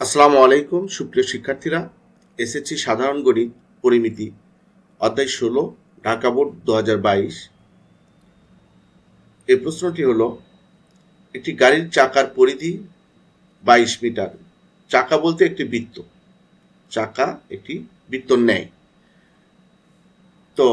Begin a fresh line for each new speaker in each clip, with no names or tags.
আসসালামু আলাইকুম সুপ্রিয় শিক্ষার্থীরা। এসএসসি সাধারণ গণিত পরিমিতি অধ্যায় 16 ঢাকা বোর্ড 2022। এই প্রশ্নটি হলো, একটি গাড়ির চাকার পরিধি 22 মিটার। চাকা বলতে একটি বৃত্ত, চাকা একটি বৃত্তর ন্যায়। তো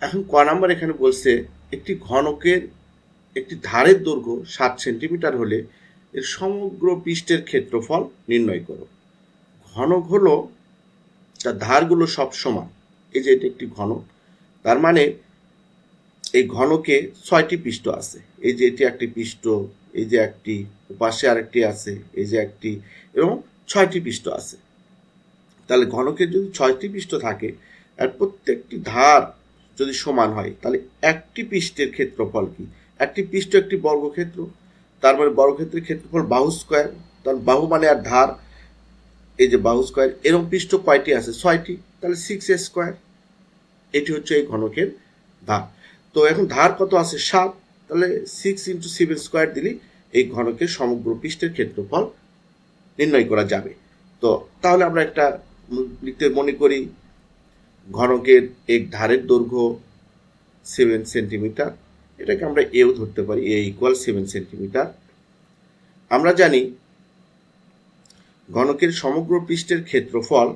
এখন ক নাম্বার এখানে বলছে একটি ঘনকের একটি ধারের দৈর্ঘ্য 7 সেন্টিমিটার হলে এর সমগ্র পৃষ্ঠের ক্ষেত্রফল নির্ণয় করো। ঘনক হলো তার ধারগুলো সব সমান। এই যে এটা একটি ঘনক, তার মানে এই ঘনকে 6টি পৃষ্ঠ আছে। এই যে এটি একটি পৃষ্ঠ, এই যে একটি, পাশে আরেকটি আছে, এই যে একটি, এবং 6টি পৃষ্ঠ আছে। তাহলে ঘনকের যদি 6টি পৃষ্ঠ থাকে আর প্রত্যেকটি ধার যদি সমান হয়, তাহলে একটি পৃষ্ঠের ক্ষেত্রফল কি? একটি পৃষ্ঠ একটি বর্গক্ষেত্র, তার মানে বর্গক্ষেত্রের ক্ষেত্রফল বাহু স্কোয়ার। তার বাহু মানে আর ধার, এই যে বাহু স্কোয়ার। এরকম পৃষ্ঠ কয়টি আছে? 6টি, তাহলে 6a স্কোয়ার। এটি হচ্ছে এই ঘনকের ধার। তো এখন ধার কত আছে? 7, তাহলে 6 × 7 স্কোয়ার দিলেই এই ঘনকের সমগ্র পৃষ্ঠের ক্ষেত্রফল নির্ণয় করা যাবে। তো তাহলে আমরা একটা লিখতে মনে করি, ঘনকের এক ধারের দৈর্ঘ্য 7 সেন্টিমিটার। এটাকে আমরা এও ধরতে পারি, এ = 7 সেন্টিমিটার। আমরা জানি ঘনকের সমগ্র পৃষ্ঠের ক্ষেত্রফল,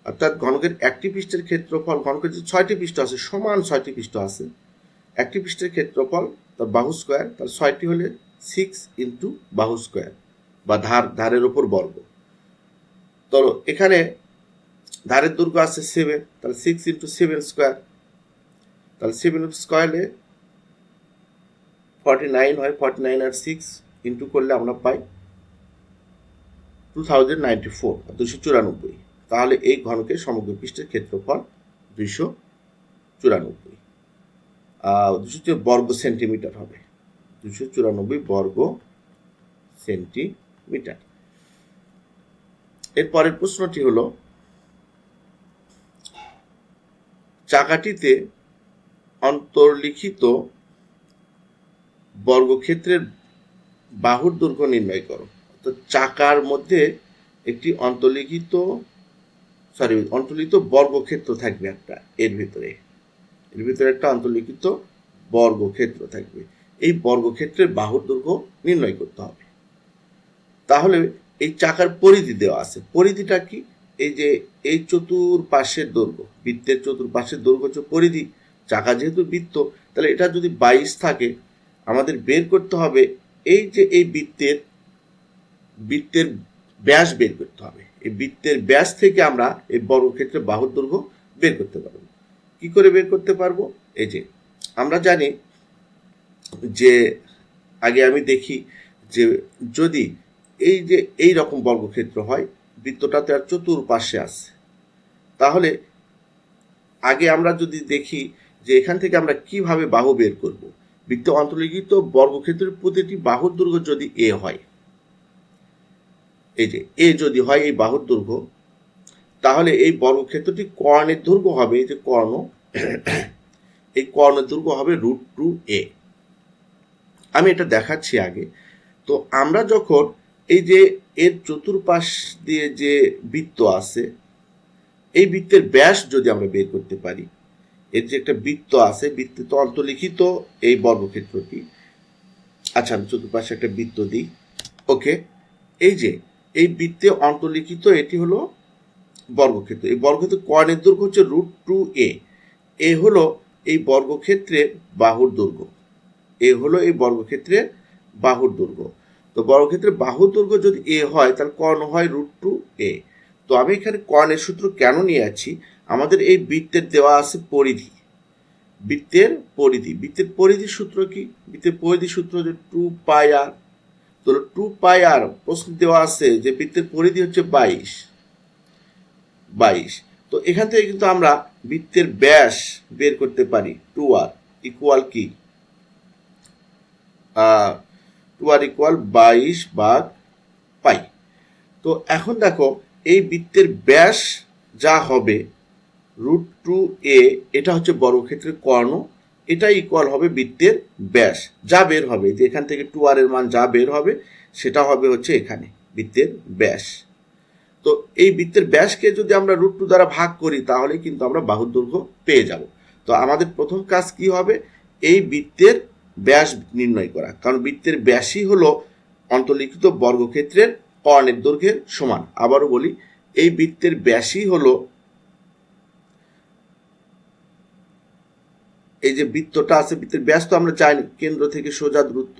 অর্থাৎ ঘনকের একটি পৃষ্ঠের ক্ষেত্রফল, ঘনকের যে 6টি পৃষ্ঠ আছে, সমান 6টি পৃষ্ঠ আছে, একটি পৃষ্ঠের ক্ষেত্রফল তার বাহু স্কোয়ার, তার 6টি হলে 6 × বাহু স্কোয়ার বা ধারের ওপর বর্গ। তো এখানে ধারের দৈর্ঘ্য আছে 7, তাহলে 6 × 7 স্কোয়ার, তাহলে 7 স্কোয়ারে 49 হয়। 49 আর 6 ইন্টু করলে আমরা পাই 2094, 294। তাহলে এই ঘনকের সমগ্র পৃষ্ঠের ক্ষেত্রফল 294 বর্গ সেন্টিমিটার হবে। 294 বর্গ সেন্টিমিটার। এরপরের প্রশ্নটি হলো, চাকাটিতে অন্তর্লিখিত বর্গক্ষেত্রের বাহুর দৈর্ঘ্য নির্ণয় করো। তো চাকার মধ্যে একটি অন্তর্লিখিত বর্গক্ষেত্র থাকবে একটা, এর ভিতরে একটা অন্তর্লিখিত বর্গক্ষেত্র থাকবে। এই বর্গক্ষেত্রের বাহুর দৈর্ঘ্য নির্ণয় করতে হবে। তাহলে এই চাকার পরিধি দেওয়া আছে। পরিধিটা কি? এই যে এই চতুর্পাশের দৈর্ঘ্য, বৃত্তের চতুর্পাশের দৈর্ঘ্য হচ্ছে পরিধি। চাকা যেহেতু বৃত্ত, তাহলে এটা যদি 22 থাকে, আমাদের বের করতে হবে এই যে এই বৃত্তের ব্যাস বের করতে হবে। এই বৃত্তের ব্যাস থেকে আমরা এই বর্গক্ষেত্রের বাহুর দৈর্ঘ্য বের করতে পারবো। কি করে বের করতে পারবো? এই যে আমরা জানি যে, আগে আমি দেখি যে যদি এই যে এই রকম বর্গক্ষেত্র হয়, বৃত্তটাতে আর চতুর্পাশে আছে, তাহলে আগে আমরা যদি দেখি যে এখান থেকে আমরা কিভাবে বাহু বের করব। বৃত্তে অন্তর্লিখিত বর্গক্ষেত্রের প্রতিটি বাহুর দৈর্ঘ্য যদি এ হয়, এই যে এ যদি হয় এই বাহুর দৈর্ঘ্য, তাহলে এই বর্গক্ষেত্রটি কর্ণের দৈর্ঘ্য হবে, এই যে কর্ণ, এই কর্ণের দৈর্ঘ্য হবে √2a। আমি এটা দেখাচ্ছি আগে। তো আমরা যখন এই যে এর চতুর্পাশ দিয়ে যে বৃত্ত আছে, এই বৃত্তের ব্যাস যদি আমরা বের করতে পারি, এর যে একটা বৃত্ত আছে, বৃত্তে তো অন্তর্লিখিত এই বর্গক্ষেত্রটি। আচ্ছা, আমি চতুর্পাশে একটা বৃত্ত দিই। ওকে, এই যে এই বৃত্তে অন্তর্লিখিত এটি হলো বর্গক্ষেত্র। এই বর্গক্ষেত্রের কর্ণের দৈর্ঘ্য হচ্ছে √2a। এ হলো এই বর্গক্ষেত্রের বাহুর দৈর্ঘ্য। এ হলো এই বর্গক্ষেত্রের বাহুর দৈর্ঘ্য। তো বর্গক্ষেত্রের বাহুর দৈর্ঘ্য যদি এ হয়, তাহলে কর্ণ হয় √2a। তো আমি এখানে কর্ণের সূত্র কেন নিয়ে যাচ্ছি? আমাদের এই বৃত্তের দেওয়া আছে পরিধি, বৃত্তের পরিধির সূত্র কি? বৃত্তের পরিধির সূত্র হচ্ছে 2πr। তো 2πr প্রশ্ন দেওয়া আছে যে বৃত্তের পরিধি হচ্ছে 22। তো এখান থেকে কিন্তু আমরা বৃত্তের ব্যাস বের করতে পারি। 2r ইকুয়াল কি? 2r equal 22/π। তো এখন দেখো, এই বৃত্তের ব্যাস যা হবে √2a, এটা হচ্ছে বর্গক্ষেত্রের কর্ণ, এটা ইকুয়াল হবে বৃত্তের ব্যাস যা বের হবে। যে এখান থেকে 2r এর মান যা বের হবে, সেটা হবে হচ্ছে এখানে বৃত্তের ব্যাস। তো এই বৃত্তের ব্যাসকে যদি আমরা √2 দ্বারা ভাগ করি তাহলে কিন্তু আমরা বাহুর দৈর্ঘ্য পেয়ে যাব। তো আমাদের প্রথম কাজ কি হবে, এই বৃত্তের ব্যাস নির্ণয় করা, কারণ বৃত্তের ব্যাসই হলো অন্তর্লিখিত বর্গক্ষেত্রের কর্ণের দৈর্ঘ্যের সমান। আবারও বলি, এই বৃত্তের ব্যাসই হলো, এই যে বৃত্তটা আছে, বৃত্তের ব্যাস তো আমরা জানি কেন্দ্র থেকে সোজা দূরত্ব,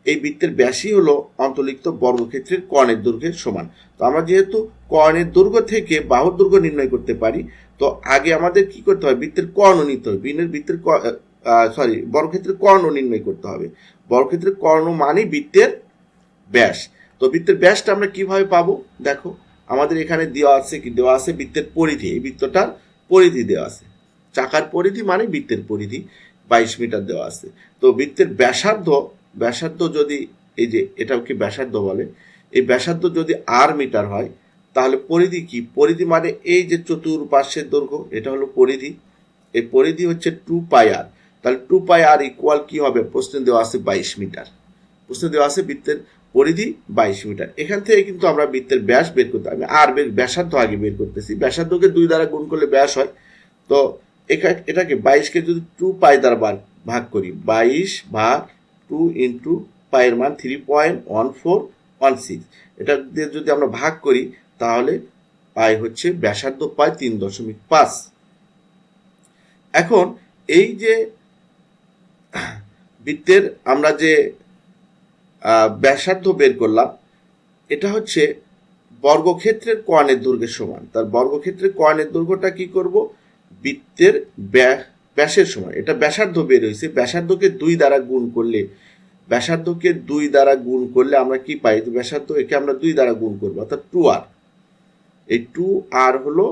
এই বৃত্তের ব্যাসই হলো অন্তর্লিখিত বর্গক্ষেত্রের কর্ণের দৈর্ঘ্যের সমান। তো আমরা যেহেতু কর্ণের দৈর্ঘ্য থেকে বাহুর দৈর্ঘ্য নির্ণয় করতে পারি, তো আগে আমাদের কি করতে হবে, বৃত্তের কর্ণ নিতে হবে, বৃত্তের বর্গক্ষেত্রের কর্ণ নির্ণয় করতে হবে। বর্গক্ষেত্রের কর্ণ মানে বৃত্তের ব্যাস। তো বৃত্তের ব্যাসটা আমরা কিভাবে পাবো, দেখো আমাদের এখানে দেওয়া আছে বৃত্তের পরিধি, এই বৃত্তটার পরিধি দেওয়া আছে, চাকার পরিধি মানে বৃত্তের পরিধি 22 মিটার দেওয়া আছে। তো বৃত্তের ব্যাসার্ধ যদি, এই যে এটাকে ব্যাসার্ধ বলে, এই ব্যাসার্ধ যদি r মিটার হয়, তাহলে পরিধি কি, পরিধি মানে এই যে চতুর্পার্শ্বের দৈর্ঘ্য, এটা হলো পরিধি, এই পরিধি হচ্ছে 2πr। তাহলে 2πr ইকুয়াল কি হবে, প্রশ্নে দেওয়া আছে 22 মিটার, প্রশ্নে দেওয়া আছে বৃত্তের পরিধি 22 মিটার। এখান থেকে কিন্তু আমরা বৃত্তের ব্যাস বের করতে, আমি ব্যাসার্ধ আগে বের করতেছি, ব্যাসার্ধকে 2 দ্বারা গুণ করলে ব্যাস হয়। তো এটাকে 22কে যদি 2π দ্বারা ভাগ করি, 22 ভাগ 2 ইন্টু পায়ের মান 3.1416, এটা দিয়ে যদি আমরা ভাগ করি তাহলে পাই হচ্ছে ব্যাসার্ধ পাই 3.5। এখন এই যে বৃত্তের আমরা যে ব্যাসার্ধ বের করলাম, এটা হচ্ছে বর্গক্ষেত্রের কর্ণের দৈর্ঘ্যের সমান। তার বর্গক্ষেত্রের কর্ণের দৈর্ঘ্যটা কি করব, বৃত্তের ব্যাসের সমান। এটা ব্যাসার্ধ বের হয়েছে, ব্যাসার্ধকে 2 দ্বারা গুণ করলে, ব্যাসার্ধকে 2 দ্বারা গুণ করলে আমরা কি পাই, ব্যাসার্ধ একে আমরা 2 দ্বারা গুণ করবো, অর্থাৎ 2r। এই 2r হলো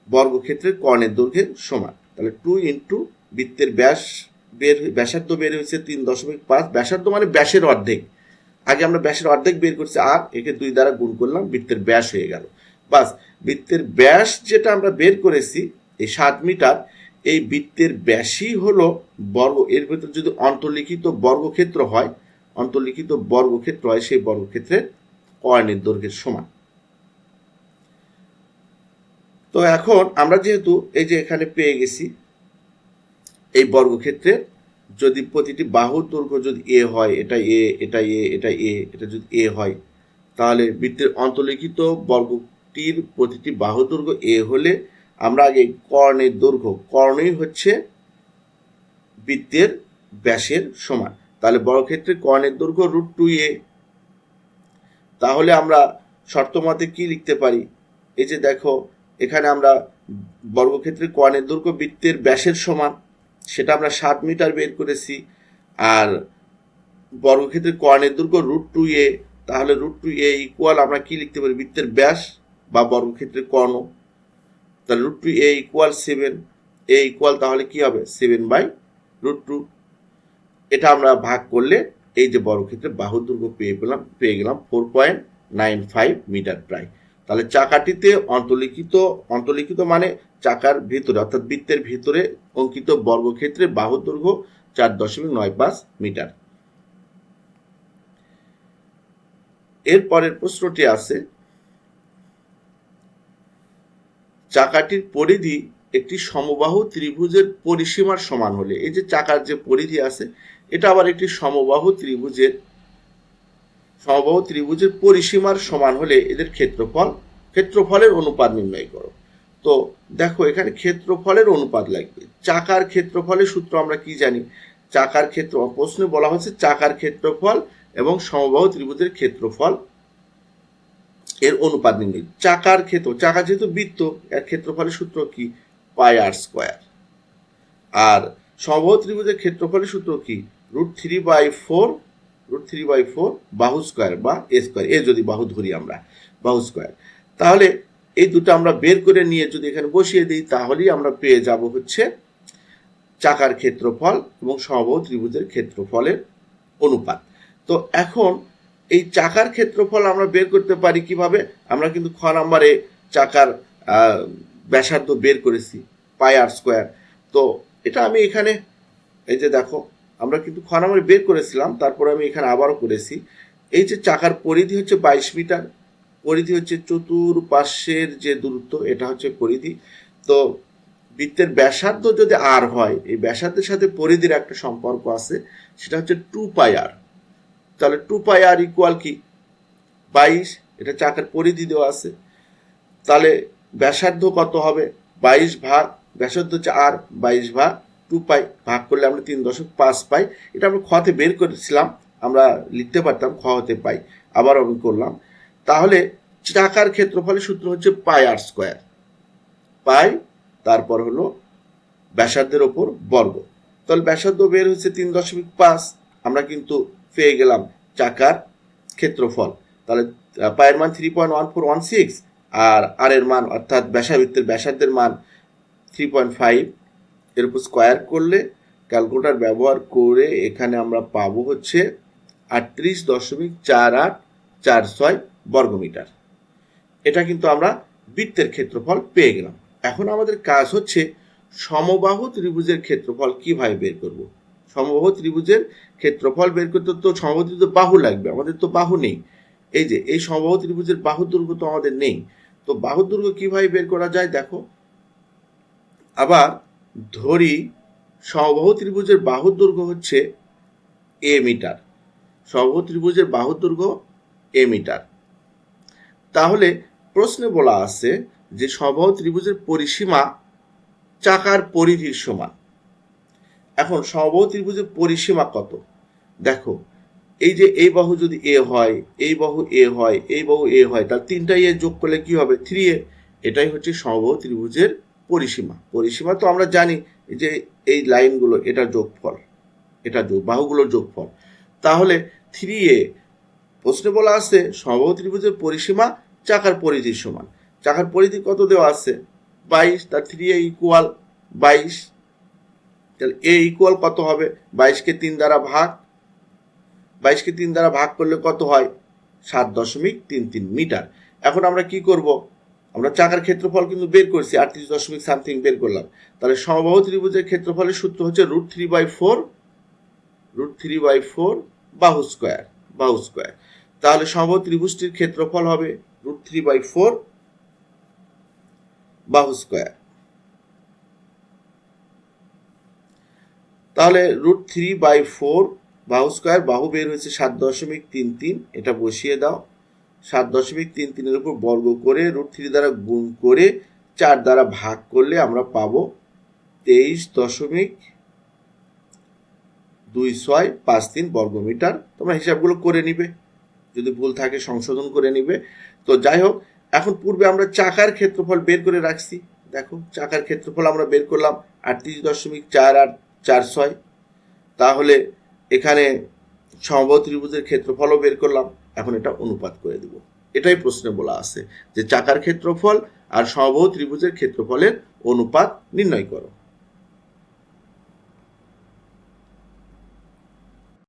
বর্গক্ষেত্রের কর্ণের দৈর্ঘ্যের সমান। তাহলে 2 ইন্টু বৃত্তের ব্যাসার্ধ বের হয়েছে 3.5, ব্যাসার্ধ মানে ব্যাসের অর্ধেক, আগে আমরা ব্যাসের অর্ধেক বের করছি, আর একে 2 দ্বারা গুণ করলাম, বৃত্তের ব্যাস হয়ে গেল। বাস, বৃত্তের ব্যাস যেটা আমরা বের করেছি এই 60 মিটার, এই বৃত্তের ব্যাসই হলো এর ভিতর যদি অন্তর্লিখিত বর্গক্ষেত্র হয়, সেই বর্গক্ষেত্রের কর্ণের দৈর্ঘ্যের সমান। তো এখন আমরা যেহেতু এই যে এখানে পেয়ে গেছি, এই বর্গক্ষেত্রে যদি প্রতিটি বাহুর দৈর্ঘ্য যদি a হয়, এটা a, এটা a, এটা a, এটা যদি a হয়, তাহলে বৃত্তের অন্তর্লিখিত বর্গটির প্রতিটি বাহুর দৈর্ঘ্য a হলে আমরা আগে কর্ণের দৈর্ঘ্য, কর্ণই হচ্ছে বৃত্তের ব্যাসের সমান। তাহলে বর্গক্ষেত্রে কর্ণের দৈর্ঘ্য √2a। তাহলে আমরা শর্তমতে কি লিখতে পারি, এই যে দেখো এখানে আমরা বর্গক্ষেত্রের কর্ণের দৈর্ঘ্য বৃত্তের ব্যাসের সমান, সেটা আমরা 60 মিটার বের করেছি, আর বর্গক্ষেত্রের কর্ণের দৈর্ঘ্য √2a, তাহলে √2a ইকুয়াল আমরা কি লিখতে পারি, বৃত্তের ব্যাস বা বর্গক্ষেত্রের কর্ণ। তাহলে √2a ইকুয়াল 7, a ইকুয়াল তাহলে কি হবে 7/√2। এটা আমরা ভাগ করলে এই যে বর্গক্ষেত্রের বাহুর দৈর্ঘ্য পেয়ে গেলাম 4.95 মিটার প্রায়। তাহলে চাকাটিতে অন্তর্লিখিত মানে চাকার ভিতরে, অর্থাৎ বৃত্তের ভিতরে অঙ্কিত বর্গক্ষেত্রের বাহুর দৈর্ঘ্য 4.95 মিটার। এরপরের প্রশ্নটি আছে, চাকাটির পরিধি একটি সমবাহু ত্রিভুজের পরিসীমার সমান হলে, এই যে চাকার যে পরিধি আছে এটা আবার একটি সমবাহু ত্রিভুজের পরিসীমার সমান হলে এদের ক্ষেত্রফলের অনুপাত নির্ণয় করো। তো দেখো এখানে ক্ষেত্রফলের অনুপাত লাগবে। চাকার ক্ষেত্রফলের সূত্র আমরা কি জানি, প্রশ্নে বলা হয়েছে চাকার ক্ষেত্রফল এবং সমবাহু ত্রিভুজের ক্ষেত্রফল এর অনুপাত নির্ণয়। চাকা যেহেতু বৃত্ত, এর ক্ষেত্রফলের সূত্র কি, πr²। আর সমবাহু ত্রিভুজের ক্ষেত্রফলের সূত্র কি, √3/4 বাহু স্কয়ার বা a স্কয়ার, এ যদি বাহু ধরি আমরা, বাহু স্কয়ার। তাহলে এই দুটো আমরা বের করে নিয়ে যদি এখানে বসিয়ে দিই, তাহলেই আমরা পেয়ে যাব হচ্ছে চাকার ক্ষেত্রফল এবং সমবাহু ত্রিভুজের ক্ষেত্রফলের অনুপাত। তো এখন এই চাকার ক্ষেত্রফল আমরা বের করতে পারি কিভাবে, আমরা কিন্তু খ নম্বরে চাকার ব্যাসার্ধ বের করেছি πr²। তো এটা আমি এখানে, এই যে দেখো আমরা কিন্তু খ নম্বরে বের করেছিলাম, তারপরে আমি এখানে আবারও করেছি। এই যে চাকার পরিধি হচ্ছে 22 মিটার, পরিধি হচ্ছে চতুর্পার্শ্বের যে দূরত্ব, এটা হচ্ছে পরিধি। তো বৃত্তের ব্যাসার্ধ যদি আর হয়, এই ব্যাসার্ধের সাথে পরিধির একটা সম্পর্ক আছে, সেটা হচ্ছে 2πr। তাহলে 2πr ইকুয়াল কি 22, এটা চাকার পরিধি দেওয়া আছে। তাহলে ব্যাসার্ধ কত হবে, 22 ভাগ ব্যাসার্ধ হচ্ছে আর, 22 ভাগ 2π, ভাগ করলে আমরা 3.5 পাই। এটা আমরা খতে বের করেছিলাম, আমরা লিখতে পারতাম খ হতে পাই, আবার আমি করলাম। তাহলে চাকার ক্ষেত্রফলের সূত্র হচ্ছে πr², পাই তারপর হলো ব্যাসার্ধের ওপর বর্গ। তাহলে ব্যাসার্ধ বের হচ্ছে 3.5, আমরা কিন্তু পেয়ে গেলাম চাকার ক্ষেত্রফল। তাহলে পায়ের মান 3.1416, আর আর এর মান অর্থাৎ ব্যাসার্ধের মান 3.5, এর উপর স্কোয়ার করলে ক্যালকুলেটর ব্যবহার করে এখানে আমরা পাবো হচ্ছে 38.4846 বর্গমিটার। এটা কিন্তু আমরা বৃত্তের ক্ষেত্রফল পেয়ে গেলাম। এখন আমাদের কাজ হচ্ছে সমবাহু ত্রিভুজের ক্ষেত্রফল কিভাবে বের করব। সমবাহু ত্রিভুজের ক্ষেত্রফল বের করতে তো সমবাহু ত্রিভুজের বাহু লাগবে, আমাদের তো বাহু নেই। এই যে এই সমবাহু ত্রিভুজের বাহুর দৈর্ঘ্য তো আমাদের নেই। তো বাহুর দৈর্ঘ্য কিভাবে বের করা যায় দেখো। আবার ধরি সমবাহু ত্রিভুজের বাহুর দৈর্ঘ্য হচ্ছে a মিটার, সমবাহু ত্রিভুজের বাহুর দৈর্ঘ্য a মিটার। তাহলে প্রশ্নে বলা আছে যে সমবাহু ত্রিভুজের পরিসীমা চাকার পরিধির সমান। এখন সমবাহু ত্রিভুজের পরিসীমা কত দেখো, এই যে এই বাহু যদি এ হয়, এই বাহু এ হয়, এই বাহু এ হয়, তার তিনটাই এ যোগ করলে কি হবে 3a। এটাই হচ্ছে সমবাহু ত্রিভুজের পরিসীমা। পরিসীমা তো আমরা জানি যে এই লাইনগুলো এটা যোগফল, এটা বাহুগুলোর যোগফল। তাহলে 3a, প্রশ্নে বলা আছে সমবাহু ত্রিভুজের পরিসীমা চাকার পরিধির সমান। চাকার পরিধি কত দেওয়া আছে 22, তার 3a ইকুয়াল 22। তাহলে a ইকুয়াল কত হবে, 22কে 3 দ্বারা ভাগ, 22কে 3 দ্বারা ভাগ করলে কত হয় 7.33 মিটার। এখন আমরা কি করব, আমরা চাকার ক্ষেত্রফল কিন্তু বের করছি, 38.something বের করলাম। তাহলে সমবাহু ত্রিভুজের ক্ষেত্রফলের সূত্র হচ্ছে √3/4 বাহু স্কয়ার। তাহলে সমবাহু ত্রিভুজটির ক্ষেত্রফল হবে √3/4 বাহু স্কয়ার। তাহলে √3/4 বাহু স্কয়ার, বাহু বের হয়েছে 7.33, এটা বসিয়ে দাও। 7.33 এর উপর বর্গ করে √3 দ্বারা গুণ করে 4 দ্বারা ভাগ করলে আমরা পাবো 23.2653 বর্গমিটার। তোমরা হিসাবগুলো করে নিবে, যদি ভুল থাকে সংশোধন করে নিবে। তো যাই হোক, এখন পূর্বে আমরা চাকার ক্ষেত্রফল বের করে রাখছি। দেখো চাকার ক্ষেত্রফল আমরা বের করলাম 38.4846। তাহলে এখানে সমবাহু ত্রিভুজের ক্ষেত্রফলও বের করলাম। এখন এটা অনুপাত করে দিব। এটাই প্রশ্নে বলা আছে যে চাকার ক্ষেত্রফল আর সমবাহু ত্রিভুজের ক্ষেত্রফলের অনুপাত নির্ণয় করো।